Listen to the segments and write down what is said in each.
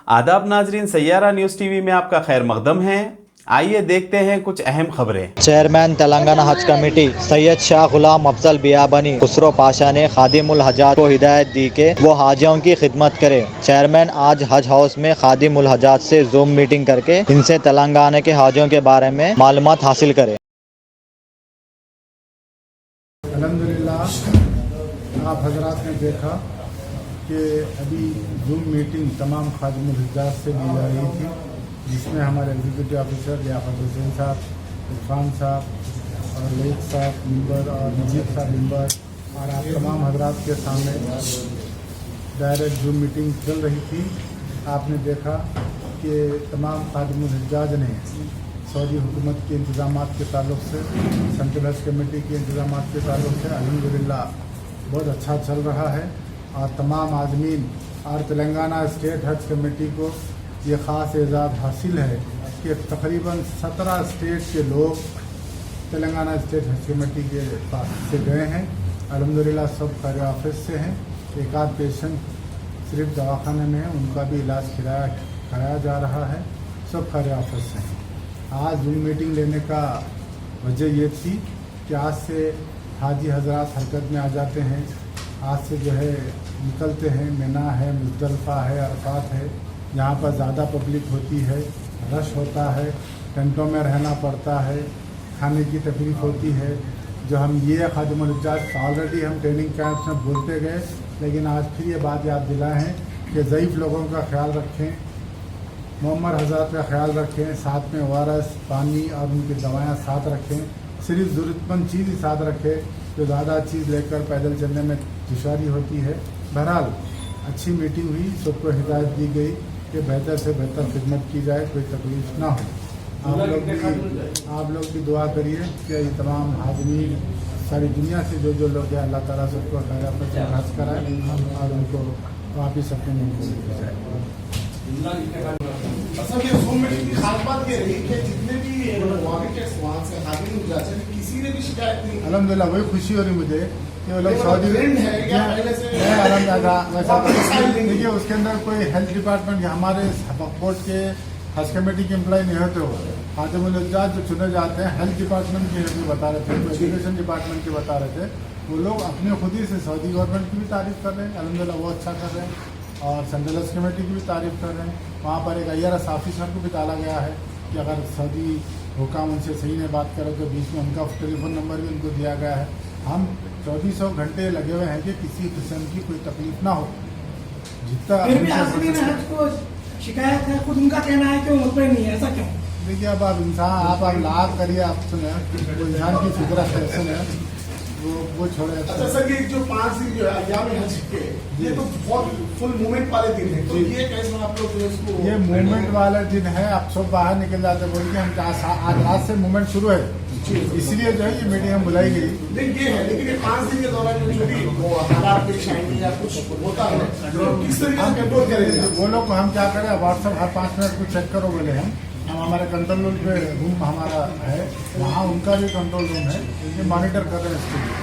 आदाब नाजरीन, Saiyaara news TV में आपका खैर मकदम है। आइए देखते हैं कुछ अहम खबरें। चेयरमैन तेलंगाना हज कमेटी सैयद शाह गुलाम अफजल बियाबनी खुसरो पाशा ने खादिमुल हजात को हिदायत दी कि वो हाजियों की खिदमत करे। चेयरमैन आज हज हाउस में खादिमुल हजात से जूम मीटिंग करके इनसे तेलंगाना के हाजियों के बारे में मालूमात हासिल करे। अल्हम्दुलिल्लाह, आप हजरात ने देखा कि अभी जूम मीटिंग तमाम खादिमुल हजात से ली जा रही थी, जिसमें हमारे एग्जीक्यूटिव ऑफिसर लियाकत हुसैन साहब, इरफान साहब और लईक साहब मेंबर और नजीब साहब मेंबर और आप तमाम हजरात के सामने डायरेक्ट जूम मीटिंग चल रही थी। आपने देखा कि तमाम खादिमुल हजात ने सऊदी हुकूमत के इंतज़ामात के ताल्लुक़ से, सेंट्रल हज कमेटी के इंतज़ामात के ताल्लुक़ से अल्हम्दुलिल्लाह बहुत अच्छा चल रहा है। और तमाम आज़मीन और तेलंगाना स्टेट हज कमेटी को ये ख़ास एजाज़ हासिल है कि तकरीबन 17 स्टेट के लोग तेलंगाना स्टेट हज कमेटी के पास से गए हैं। अल्हम्दुलिल्लाह सब खैर आफियत से हैं। एक आध पेशेंट सिर्फ दवाखाने में है, उनका भी इलाज कराया जा रहा है। सब खैर आफियत से हैं। आज जूम मीटिंग लेने का वजह ये थी कि आज से हाजी हजरात हरकत में आ जाते हैं। आज से जो है निकलते हैं, मिना है, मुज़दलिफ़ा है, अरफ़ात है, यहाँ पर ज़्यादा पब्लिक होती है, रश होता है, टेंटों में रहना पड़ता है, खाने की तकलीफ़ होती है। जो हम ये खादिमुल हजात ऑलरेडी हम ट्रेनिंग कैंप्स में बोलते गए, लेकिन आज फिर ये बात याद दिलाएँ हैं कि ज़ईफ़ लोगों का ख्याल रखें, मुअम्मर हज़रात का ख्याल रखें, साथ में ORS पानी और उनकी दवाएँ साथ रखें। सिर्फ ज़रूरतमंद चीज़ ही साथ रखें, जो ज़्यादा चीज़ लेकर पैदल चलने में दुश्वारी होती है। बहरहाल अच्छी मीटिंग हुई, सबको हिदायत दी गई कि बेहतर से बेहतर खिदमत की जाए, कोई तकलीफ ना हो। आप लोग भी दुआ करिए कि ये तमाम हाज़रीन सारी दुनिया से जो लोग हैं, अल्लाह ताला सबको खैर से हज कराए और उनको वापस अपने मुल्क में ले जाए। असल ये जूम मीटिंग की खास बात ये रही कि जितने भी वहाँ से हाजिर हो जाते हैं, किसी ने भी शिकायत नहीं। अल्हम्दुलिल्लाह वही खुशी हो रही मुझे कि वो लोग सऊदी देखिए उसके अंदर कोई हेल्थ डिपार्टमेंट या हमारे बोर्ड के हज कमेटी के एम्प्लॉय नहीं होते हो। खादिमुल हजात जो चुने जाते हैं हेल्थ डिपार्टमेंट के बता रहे थे, एजुकेशन डिपार्टमेंट के बता रहे थे, वो लोग अपने खुद ही से सऊदी गवर्नमेंट की भी तारीफ़ कर रहे हैं। अल्हम्दुलिल्लाह वो अच्छा कर रहे हैं और सेंट्रल हज कमेटी की भी तारीफ़ कर रहे हैं। वहाँ पर एक IRS ऑफिसर को भी डाला गया है कि अगर सऊदी हुकाम उनसे सही नहीं बात करे तो बीच में उनका टेलीफोन नंबर भी उनको दिया गया है। हम 2400 घंटे लगे हुए हैं कि किसी किस्म की कोई तकलीफ ना हो। जितना शिकायत है, खुद उनका कहना है कि वो मुतमईन नहीं है, ऐसा क्यों? देखिए अब इंसान आप लाभ करिए, आप सुने वो इंसान की फितरत है, सुने वो छोड़े। अच्छा सर, ये जो 5 दिन जो है अय्याम हज के, ये तो बहुत फुल मूवमेंट वाले दिन है, तो ये कैसे आप लोग इसको? ये मूवमेंट वाला दिन है। आप सब बाहर निकल जाते बोल के हम आज रात से मूवमेंट शुरू है, इसलिए जो है ये मीटिंग हम बुलाई गई। ये है, लेकिन ये 5 दिन के दौरान जो भी हालात पेश आएंगे या कुछ होता है, किस तरीके से कंट्रोल करेंगे? वो लोग को हम क्या करें, व्हाट्सएप हर 5 मिनट को चेक करो बोले हम हमारे कंट्रोल रूम पे रूम हमारा है, वहाँ उनका भी कंट्रोल रूम है, ये मॉनिटर कर रहे हैं इसके लिए।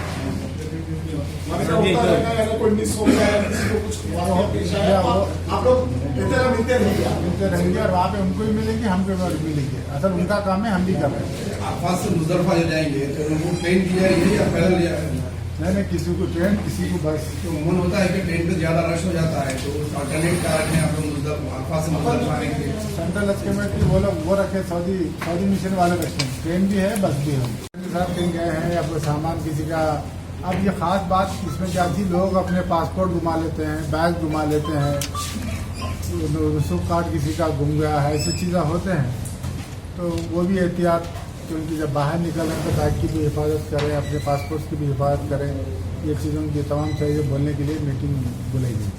कोई मिस हो गया, किसी को कुछ पेश आया, आप लोग मिलते रहेंगे और वहाँ पे उनको भी मिलेंगे, हमको भी मिलेंगे। असल उनका काम है, हम भी कर रहे हैं। आसपास से मुज़दलिफ़ा ले जाएंगे तो वो ट्रेन की जाएगी या पैदल जाएगी? नहीं, किसी को ट्रेन, किसी को बस। तो मन होता है कि ट्रेन पे ज़्यादा रश हो जाता है, तो अल्टरनेट कार में आप लोग आसपास से मुज़दलिफ़ा आने के लिए सेंट्रल हज कमेटी वो रखे, सऊदी मिशन वाले रखते हैं, ट्रेन भी है, बस भी हम साथ कहीं गए हैं या कोई सामान किसी का। अब ये ख़ास बात इसमें क्या थी, लोग अपने पासपोर्ट घुमा लेते हैं, बैग घुमा लेते हैं, रसूख कार्ड किसी का गुम गया है, ऐसी चीज़ें होते हैं। तो वो भी एहतियात क्योंकि जब बाहर निकल रहे हैं तो बैग की भी हिफाजत करें, अपने पासपोर्ट की भी हिफाजत करें। ये चीज़ों की तमाम चीज़ें बोलने के लिए मीटिंग बुलाई गई।